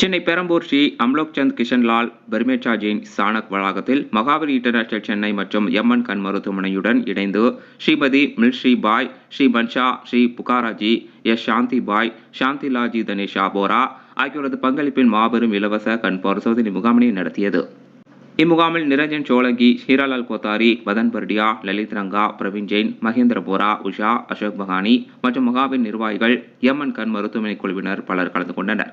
சென்னை பெரம்பூர் ஸ்ரீ அம்லோக் சந்த் கிஷன்லால் பர்மேச்சா ஜெயின் சானக் வளாகத்தில் மகாவீர் இன்டர்நேஷனல் சென்னை மற்றும் எம்என் கண் மருத்துவமனையுடன் இணைந்து ஸ்ரீமதி மில்ஸ்ரீ பாய், ஸ்ரீ பன்ஷா, ஸ்ரீ புகாராஜி, எஸ் சாந்தி பாய், சாந்திலாஜி தனேஷா போரா ஆகியோரது பங்களிப்பில் மாபெரும் இலவச கண் பரிசோதனை முகாமினை நடத்தியது. இம்முகாமில் நிரஞ்சன் சோலங்கி, ஹீராலால் கோத்தாரி, மதன் பர்டியா, லலித் ரங்கா, பிரவீன் ஜெயின், மகேந்திர போரா, உஷா, அசோக் பகானி மற்றும் மகாவீர் நிர்வாகிகள், எம்என் கண் மருத்துவமனை குழுவினர் பலர் கலந்து கொண்டனர்.